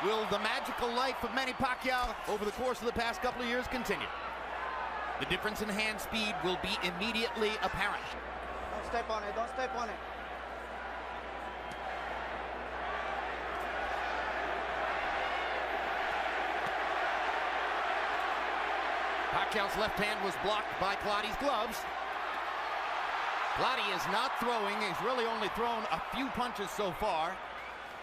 Will the magical life of Manny Pacquiao over the course of the past couple of years continue? The difference in hand speed will be immediately apparent. Don't step on it, don't step on it. Pacquiao's left hand was blocked by Clottey's gloves. Clottey is not throwing. He's really only thrown a few punches so far.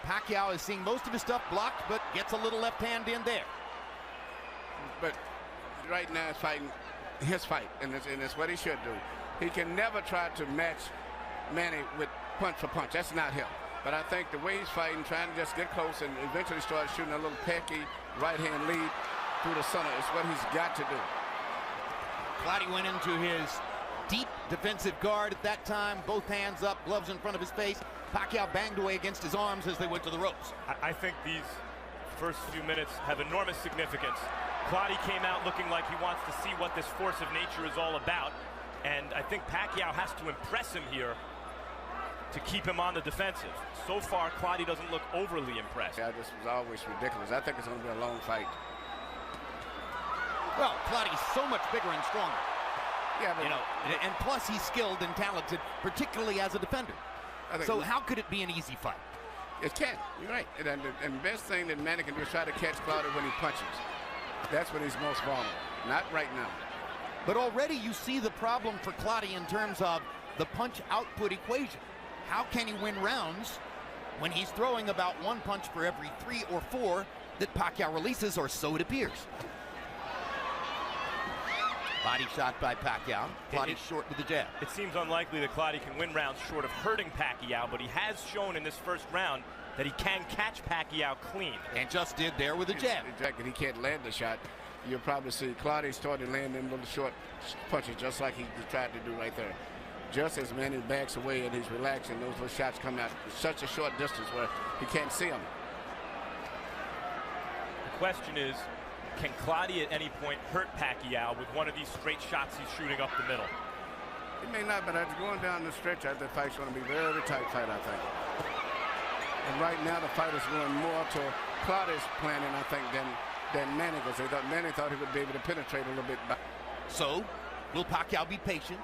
Pacquiao is seeing most of his stuff blocked, but gets a little left hand in there. But right now it's fighting his fight, and it's what he should do. He can never try to match Manny with punch for punch. That's not him. But I think the way he's fighting, trying to just get close and eventually start shooting a little pecky right-hand lead through the center is what he's got to do. Clottey went into his deep defensive guard at that time, both hands up, gloves in front of his face. Pacquiao banged away against his arms as they went to the ropes. I think these first few minutes have enormous significance. Clottey came out looking like he wants to see what this force of nature is all about, and I think Pacquiao has to impress him here to keep him on the defensive. So far, Clottey doesn't look overly impressed. Yeah, this was always ridiculous. I think it's going to be a long fight. Well, Clottey's so much bigger and stronger. Yeah, but you know, and plus he's skilled and talented, particularly as a defender. So how could it be an easy fight? It can. You're right. And the best thing that Manny can do is try to catch Clottey when he punches. That's when he's most vulnerable. Not right now. But already you see the problem for Clottey in terms of the punch output equation. How can he win rounds when he's throwing about one punch for every 3 or 4 that Pacquiao releases, or so it appears? Body shot by Pacquiao. Clottey's short with the jab. It seems unlikely that Clottey can win rounds short of hurting Pacquiao, but he has shown in this first round that he can catch Pacquiao clean. And just did there with a jab. Exactly. He can't land the shot. You'll probably see Clottey started landing little short punches just like he tried to do right there. Just as Manny backs away and he's relaxing, those little shots come out such a short distance where he can't see them. The question is, can Clottey at any point hurt Pacquiao with one of these straight shots he's shooting up the middle? He may not, but as going down the stretch, I think the fight's going to be a very tight fight, I think. And right now the fight is going more to Clottey's planning, I think, than Manny, because Manny thought he would be able to penetrate a little bit back. So, will Pacquiao be patient?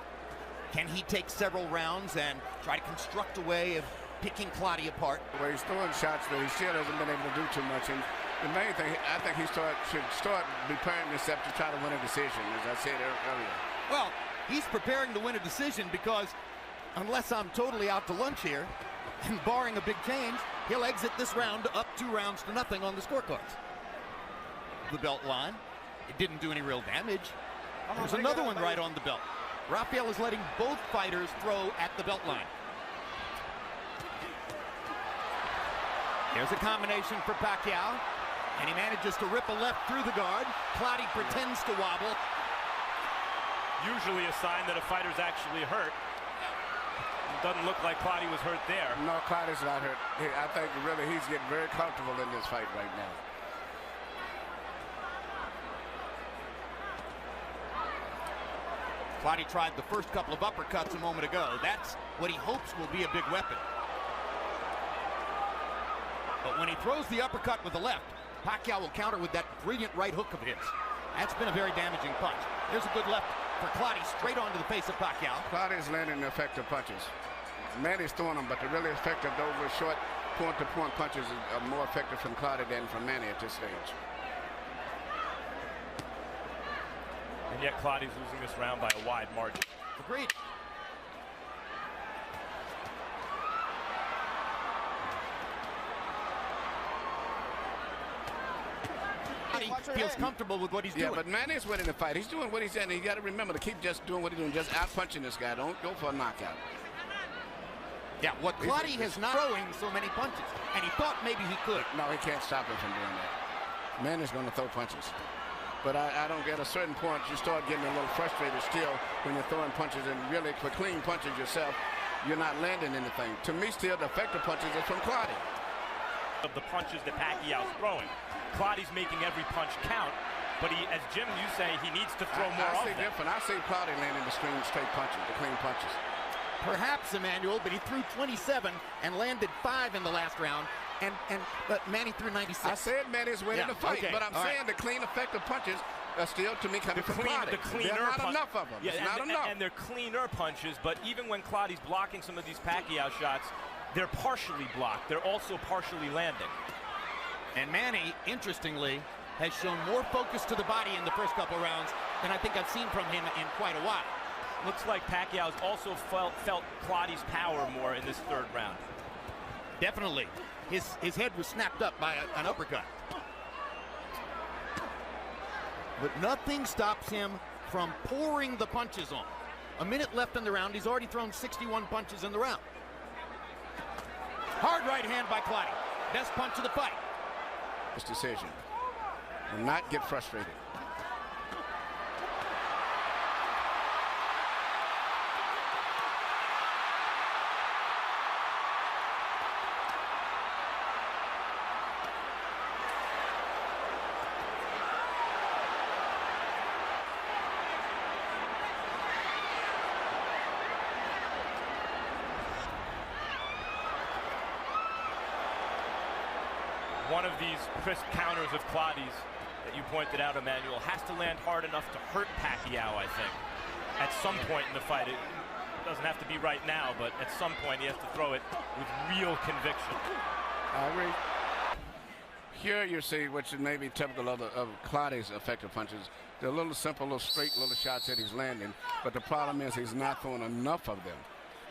Can he take several rounds and try to construct a way of picking Clottey apart? Well, he's throwing shots that he still hasn't been able to do too much. And the main thing, I think he should start preparing himself to try to win a decision, as I said earlier. Well, he's preparing to win a decision because, unless I'm totally out to lunch here, and barring a big change, he'll exit this round up 2 rounds to nothing on the scorecards. The belt line. It didn't do any real damage. There's another one right on the belt. Rafael is letting both fighters throw at the belt line. There's a combination for Pacquiao, and he manages to rip a left through the guard. Clottey pretends to wobble. Usually a sign that a fighter's actually hurt. It doesn't look like Clottey was hurt there. No, Clottey's not hurt. I think really he's getting very comfortable in this fight right now. Clottey tried the first couple of uppercuts a moment ago. That's what he hopes will be a big weapon. But when he throws the uppercut with the left, Pacquiao will counter with that brilliant right hook of his. That's been a very damaging punch. There's a good left for Clottey, straight onto the face of Pacquiao. Clottey's landing effective punches. Manny's throwing them, but the really effective, those were short point-to-point punches are more effective from Clottey than from Manny at this stage. And yet Clottey's losing this round by a wide margin. Agreed. He feels comfortable with what he's doing. Yeah, but Manny's winning the fight. He's doing what he's doing. You got to remember to keep just doing what he's doing, just out-punching this guy. Don't go for a knockout. Yeah, what Clottey has not throwing so many punches, and he thought maybe he could. No, he can't stop him from doing that. Manny's going to throw punches. But I don't get a certain point, you start getting a little frustrated still when you're throwing punches, and really for clean punches yourself, you're not landing anything. To me, still, the effective punches are from Clottey. Of the punches that Pacquiao's throwing, Clottey's making every punch count, but he, as Jim, you say, he needs to throw more I see different. I see Clottey landing the straight punches, the clean punches. Perhaps, Emmanuel, but he threw 27 and landed 5 in the last round, but Manny threw 96. I said Manny's winning the fight, but I'm saying the clean, effective punches are still, to me, coming from Clottey. The cleaner There's not enough of them. Yeah, it's not enough. And they're cleaner punches, but even when Clottey's blocking some of these Pacquiao shots, they're partially blocked. They're also partially landing. And Manny, interestingly, has shown more focus to the body in the first couple rounds than I think I've seen from him in quite a while. Looks like Pacquiao's also felt Clottey's power more in this third round. Definitely. His head was snapped up by an uppercut. But nothing stops him from pouring the punches on. A minute left in the round. He's already thrown 61 punches in the round. Hard right hand by Clottey. Best punch of the fight. This decision. Do not get frustrated. One of these crisp counters of Clottey's that you pointed out, Emmanuel, has to land hard enough to hurt Pacquiao, I think, at some point in the fight. It doesn't have to be right now, but at some point he has to throw it with real conviction. I agree. Here you see, which is maybe typical of Clottey's effective punches, they're little simple, little straight little shots that he's landing, but the problem is he's not throwing enough of them.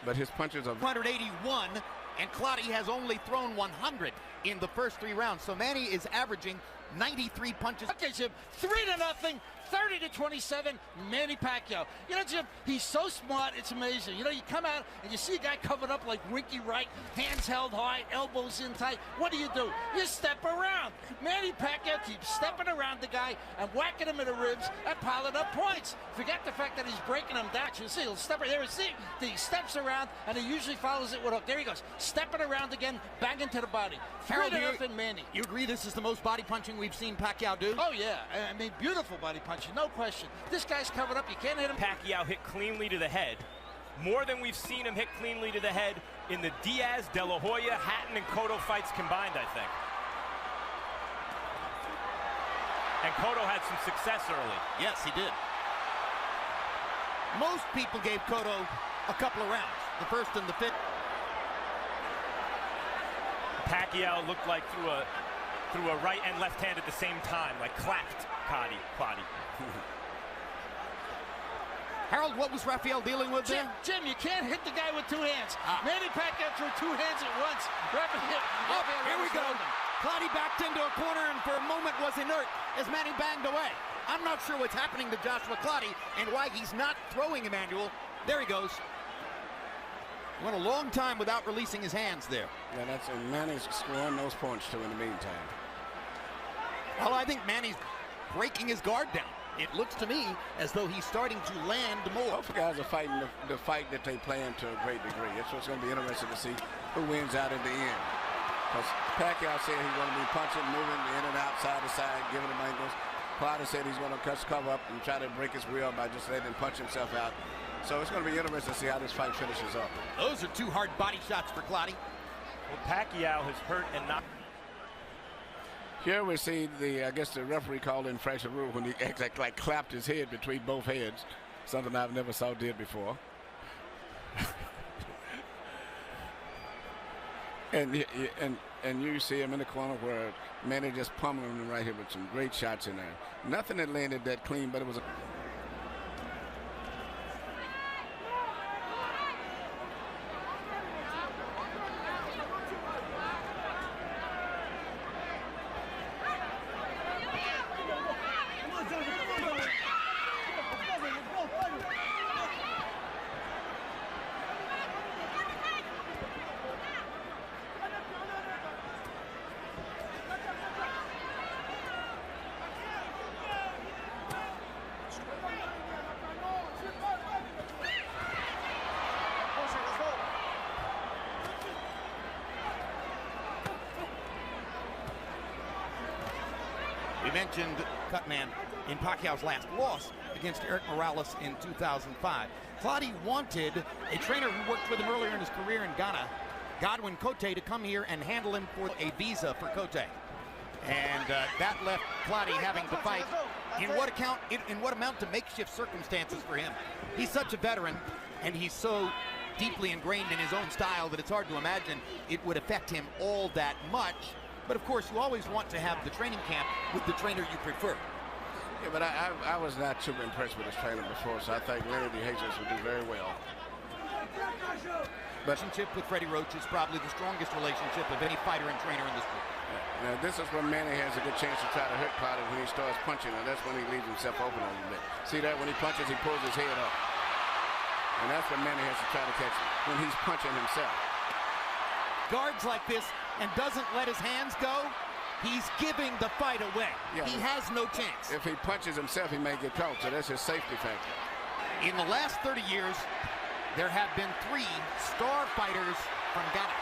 But his punches are 181, and Clottey has only thrown 100 in the first 3 rounds. So Manny is averaging 93 punches. Okay, Jim, 3-0, 30-27, Manny Pacquiao. You know, Jim, he's so smart, it's amazing. You know, you come out and you see a guy covered up like Winky Wright, hands held high, elbows in tight. What do? You step around. Manny Pacquiao keeps stepping around the guy and whacking him in the ribs and piling up points. Forget the fact that he's breaking him down. You see, he'll step right there. See, he steps around and he usually follows it with a hook. There he goes, stepping around again, banging to the body. 3-0, Manny. You agree this is the most body punching we've seen Pacquiao do? Oh, yeah. I mean, beautiful body punching, no question. This guy's covered up. You can't hit him. Pacquiao hit cleanly to the head. More than we've seen him hit cleanly to the head in the Diaz, De La Hoya, Hatton, and Cotto fights combined, I think. And Cotto had some success early. Yes, he did. Most people gave Cotto a couple of rounds, the first and the fifth. Pacquiao looked like threw a right and left hand at the same time, like clapped Clottey. Harold, what was Rafael dealing with there? Jim, you can't hit the guy with 2 hands. Manny Pacquiao threw 2 hands at once. Here we go. Clottey backed into a corner and for a moment was inert as Manny banged away. I'm not sure what's happening to Joshua Clottey and why he's not throwing Emmanuel. There he goes. Went a long time without releasing his hands there. Yeah, that's and Manny's scoring those points too in the meantime. Well, I think Manny's breaking his guard down. It looks to me as though he's starting to land more. Both guys are fighting the fight that they play in to a great degree. It's what's going to be interesting to see who wins out in the end. Because Pacquiao said he's going to be punching, moving in and out, side to side, giving him angles. Clottey said he's going to cover up and try to break his will by just letting him punch himself out. So it's going to be interesting to see how this fight finishes up. Those are 2 hard body shots for Clottey. Well, Pacquiao has hurt and knocked. Here we see I guess the referee called infraction rule when he like clapped his head between both heads, something I've never saw did before. and you see him in the corner where Manny just pummeling him right here with some great shots in there. Nothing that landed that clean, but it was a We mentioned Cutman in Pacquiao's last loss against Eric Morales in 2005. Clottey wanted a trainer who worked with him earlier in his career in Ghana Godwin Clottey to come here and handle him for a visa for Clottey. And that left Clottey having to fight in what amount to makeshift circumstances for him. He's such a veteran, and he's so deeply ingrained in his own style that it's hard to imagine it would affect him all that much. But of course, you always want to have the training camp with the trainer you prefer. Yeah, but I was not super impressed with his trainer before, so I think Larry DeHasis would do very well. But relationship with Freddie Roach is probably the strongest relationship of any fighter and trainer in the sport. Now, this is where Manny has a good chance to try to hurt Clottey when he starts punching, and that's when he leaves himself open a little bit. See that? When he punches, he pulls his head up. And that's what Manny has to try to catch him, when he's punching himself. Guards like this and doesn't let his hands go, he's giving the fight away. Yeah, he has no chance. If he punches himself, he may get caught, so that's his safety factor. In the last 30 years, there have been 3 star fighters from Ghana.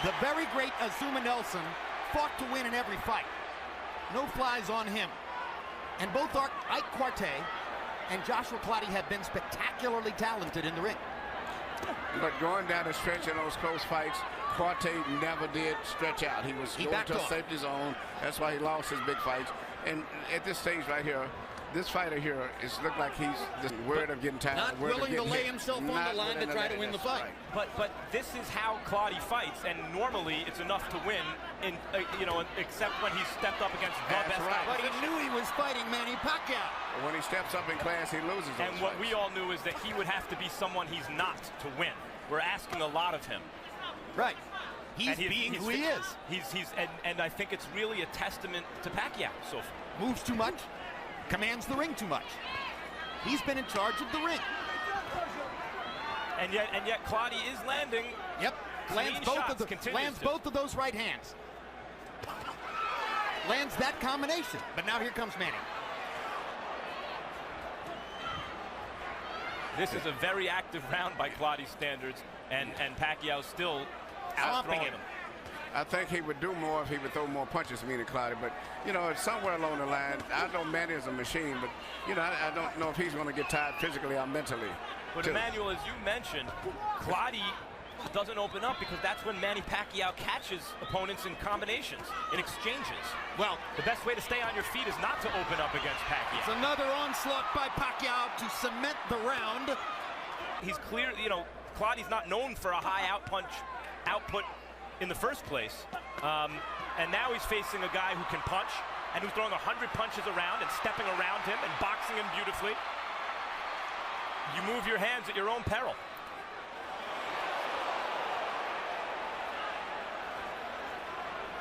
The very great Azuma Nelson fought to win in every fight. No flies on him. And both Ike Quartey and Joshua Clottey have been spectacularly talented in the ring. But going down the stretch in those close fights, Quartey never did stretch out. He was going to a safety zone. That's why he lost his big fights. And at this stage right here, this fighter here is looked like he's just worried of getting tired. Not willing to lay himself on the line to try to win the fight. Right. But this is how Clottey fights, and normally it's enough to win, except when he stepped up against the best guy. But he knew he was fighting Manny Pacquiao. When he steps up in class, he loses. And what we all knew is that he would have to be someone he's not to win. We're asking a lot of him. Right. He's being who he is. And I think it's really a testament to Pacquiao so far. Moves too much. Commands the ring too much. He's been in charge of the ring. And yet Clottey is landing. Yep. Lands both of those right hands. Lands that combination. But now here comes Manny. This is a very active round by Clottey standards, and Pacquiao still outthrowing him. I think he would do more if he would throw more punches to me than Clottey, but somewhere along the line, I know Manny is a machine, but I don't know if he's going to get tired physically or mentally. But Emmanuel, as you mentioned, Clottey doesn't open up because that's when Manny Pacquiao catches opponents in combinations, in exchanges. Well, the best way to stay on your feet is not to open up against Pacquiao. It's another onslaught by Pacquiao to cement the round. He's clear, Clottey's not known for a high output in the first place. And now he's facing a guy who can punch and who's throwing 100 punches around and stepping around him and boxing him beautifully. You move your hands at your own peril.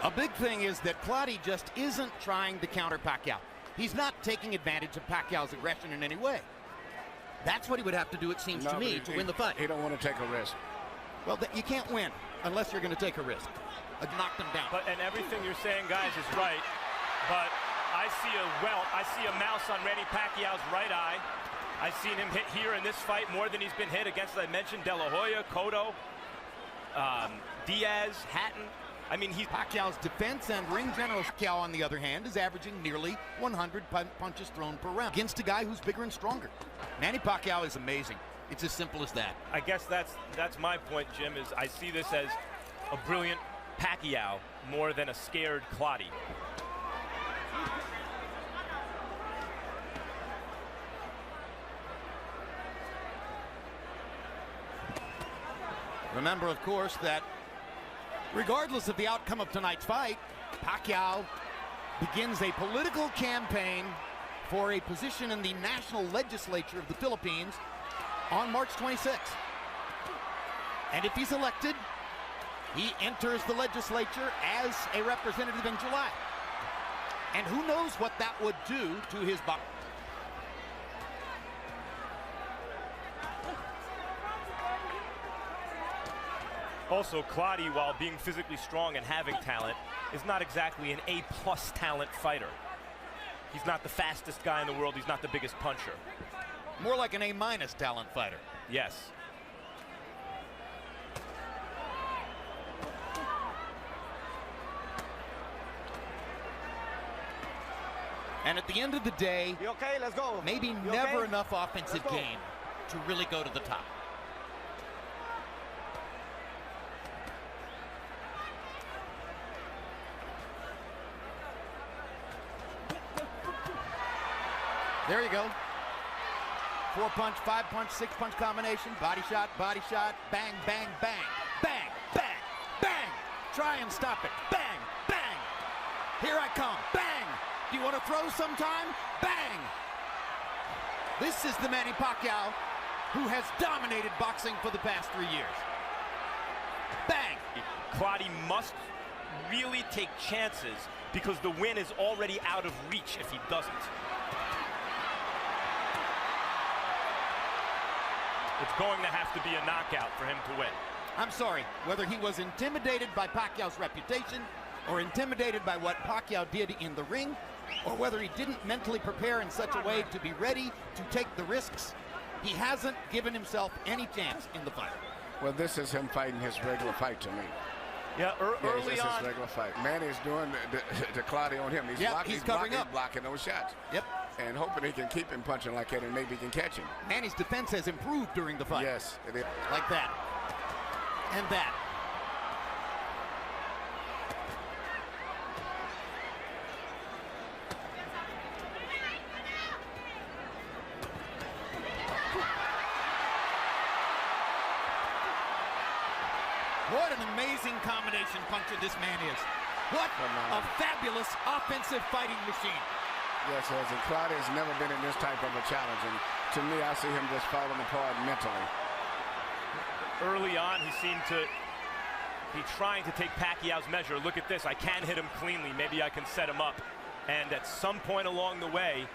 A big thing is that Clottey just isn't trying to counter Pacquiao. He's not taking advantage of Pacquiao's aggression in any way. That's what he would have to do, it seems to me, to win the fight. He don't want to take a risk. Well, you can't win unless you're going to take a risk. Knock them down. And everything you're saying, guys, is right. But I see a mouse on Manny Pacquiao's right eye. I've seen him hit here in this fight more than he's been hit against, as I mentioned, De La Hoya, Cotto, Diaz, Hatton. I mean, Pacquiao's defense and ring general Pacquiao, on the other hand, is averaging nearly 100 punches thrown per round against a guy who's bigger and stronger. Manny Pacquiao is amazing. It's as simple as that. I guess that's my point, Jim, is I see this as a brilliant Pacquiao more than a scared Clottey. Remember, of course, that regardless of the outcome of tonight's fight, Pacquiao begins a political campaign for a position in the national legislature of the Philippines on March 26th. And if he's elected, he enters the legislature as a representative in July. And who knows what that would do to his body. Also, Clottey, while being physically strong and having talent, is not exactly an A-plus talent fighter. He's not the fastest guy in the world. He's not the biggest puncher. More like an A-minus talent fighter. Yes. And at the end of the day, You okay? Let's go. maybe You never okay? enough offensive Let's go. game to really go to the top. There you go. 4-punch, 5-punch, 6-punch combination. Body shot, bang, bang, bang. Bang, bang, bang. Try and stop it. Bang, bang. Here I come. Bang. Do you want to throw sometime? Bang. This is the Manny Pacquiao who has dominated boxing for the past 3 years. Bang. Clottey must really take chances because the win is already out of reach if he doesn't. It's going to have to be a knockout for him to win. I'm sorry, whether he was intimidated by Pacquiao's reputation or intimidated by what Pacquiao did in the ring, or whether he didn't mentally prepare in such a way to be ready to take the risks, he hasn't given himself any chance in the fight. Well, this is him fighting his regular fight to me. Yeah, early this is on. his regular fight. Manny's doing the Clottey on him. He's covering up. He's blocking those shots. Yep. And hoping he can keep him punching like that and maybe he can catch him. Manny's defense has improved during the fight. Yes, it is. Like that. And that. What an amazing combination puncher this man is. What a fabulous offensive fighting machine. Yes, and Clottey has never been in this type of a challenge. And to me, I see him just falling apart mentally. Early on, he seemed to be trying to take Pacquiao's measure. Look at this. I can hit him cleanly. Maybe I can set him up. And at some point along the way,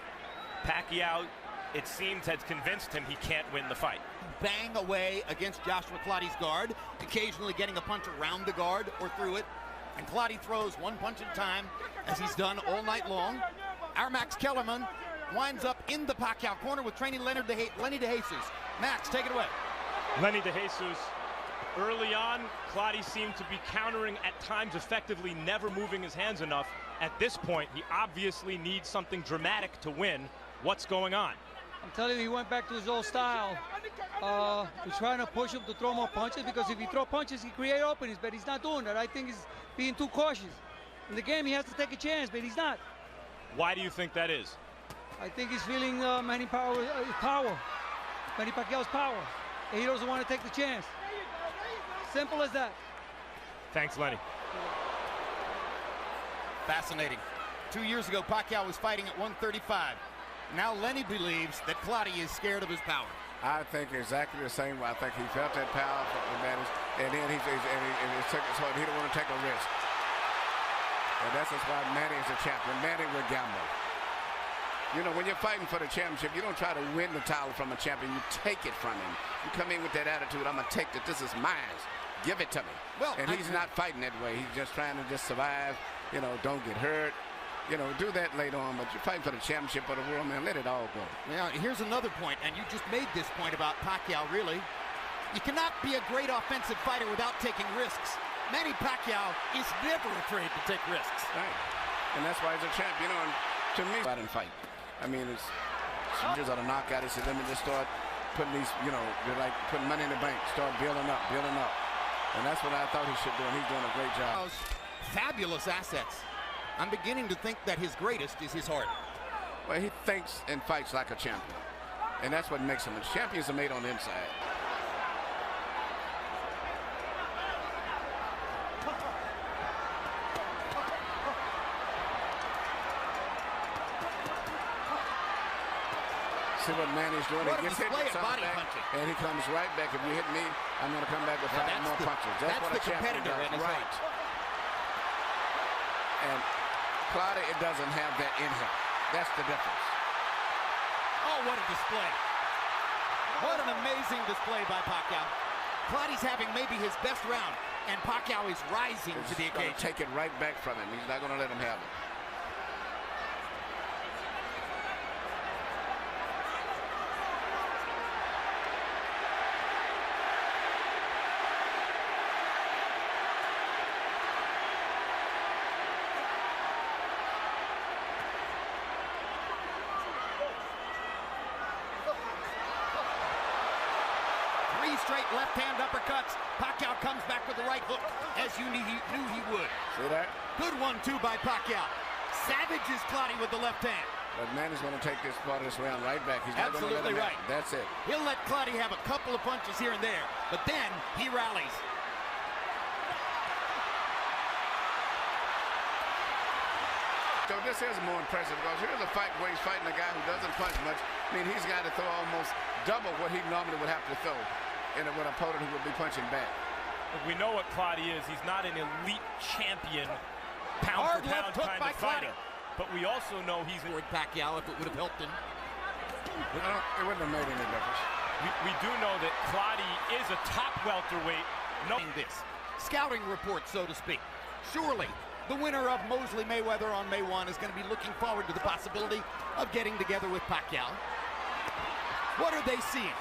Pacquiao, it seems, has convinced him he can't win the fight. Bang away against Joshua Clottey's guard, occasionally getting a punch around the guard or through it. And Clottey throws one punch at a time, as he's done all night long. Our Max Kellerman winds up in the Pacquiao corner with training Lenny DeJesus. Max, take it away. Lenny DeJesus, early on, Clottey seemed to be countering at times effectively, never moving his hands enough. At this point, he obviously needs something dramatic to win. What's going on? I'm telling you, he went back to his old style. He's trying to push him to throw more punches, because if he throws punches, he create openings, but he's not doing that. I think he's being too cautious. In the game, he has to take a chance, but he's not. Why do you think that is? I think he's feeling Manny Pacquiao's power, and he doesn't want to take the chance. Simple as that. Thanks, Lenny. Fascinating. 2 years ago, Pacquiao was fighting at 135. Now Lenny believes that Clottey is scared of his power. I think exactly the same way. I think he felt that power from the Manny, and then he took his heart. He don't want to take a risk. And that's just why Manny is a champion. Manny will gamble. You know, when you're fighting for the championship, you don't try to win the title from a champion. You take it from him. You come in with that attitude, I'm going to take it. This is mine. Give it to me. Well, and he's not fighting that way. He's just trying to just survive. You know, don't get hurt. You know, do that later on, but you're fighting for the championship of the world, man. Let it all go. Now, here's another point, and you just made this point about Pacquiao, really. You cannot be a great offensive fighter without taking risks. Manny Pacquiao is never afraid to take risks. Right. And that's why he's a champ. You know, and to me, I didn't fight. I mean, it's years of the knockout. He said, let me just start putting these, you know, they're like putting money in the bank, start building up. And that's what I thought he should do, and he's doing a great job. Fabulous assets. I'm beginning to think that his greatest is his heart. Well, he thinks and fights like a champion. And that's what makes him. Champions are made on the inside. See what Manny's doing. What he gets hit display with of body back, punching. and he comes right back. If you hit me, I'm going to come back with 5 more punches. That's what the a champion competitor does. in his Right. And Clottey, it doesn't have that in him. That's the difference. Oh, what a display. What an amazing display by Pacquiao. Clottey's having maybe his best round, and Pacquiao is rising to the occasion. Take it right back from him. He's not going to let him have it. Straight left-hand uppercuts. Pacquiao comes back with the right hook, as you knew he would. See that? Good one, too, by Pacquiao. Savages Clottey with the left hand. But Manny's going to take this part of this round right back. He's not going to let him Absolutely right. That's it. He'll let Clottey have a couple of punches here and there, but then he rallies. So this is more impressive because here's a fight where he's fighting a guy who doesn't punch much. I mean, he's got to throw almost double what he normally would have to throw in with an opponent who would be punching back. Look, we know what Clottey is. He's not an elite champion, pound Hard for pound left hook kind by of fighter. Clottey. But we also know he's With Pacquiao, if it would have helped him. It wouldn't have made any difference. we do know that Clottey is a top welterweight. No, This scouting report, so to speak. Surely the winner of Mosley Mayweather on May 1 is going to be looking forward to the possibility of getting together with Pacquiao. What are they seeing?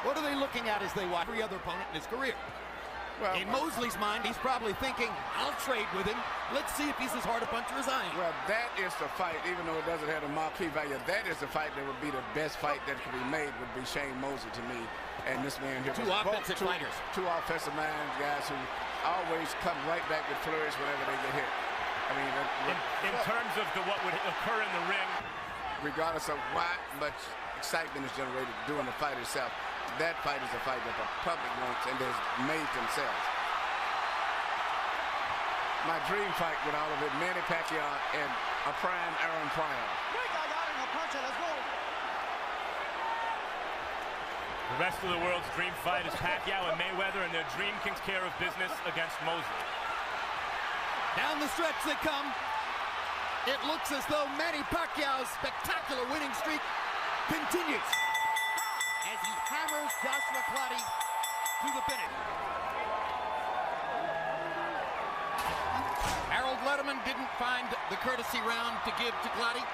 What are they looking at as they watch every other opponent in his career? Well, In Mosley's mind, he's probably thinking, I'll trade with him. Let's see if he's as hard a puncher as I am. well, that is the fight, even though it doesn't have the marquee value, that is the fight that would be the best fight that could be made, would be Shane Mosley to me. And this man here. Two offensive fighters. Two offensive minds, guys who always come right back with flourishes whenever they get hit. I mean, in terms of what would occur in the ring. regardless of why much excitement is generated during the fight itself, that fight is a fight that the public wants and has made themselves. My dream fight with all of it, Manny Pacquiao and a prime Aaron Pryor. Let's go. The rest of the world's dream fight is Pacquiao and Mayweather, and their dream takes care of business against Mosley. Down the stretch they come. It looks as though Manny Pacquiao's spectacular winning streak continues as he hammers Joshua Clottey to the finish. Harold Letterman didn't find the courtesy round to give to Clottey.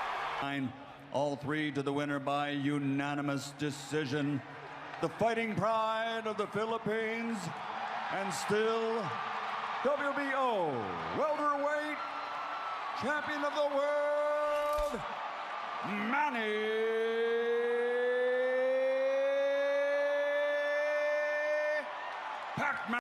All three to the winner by unanimous decision. The fighting pride of the Philippines, and still WBO welterweight champion of the world, Manny Pacquiao.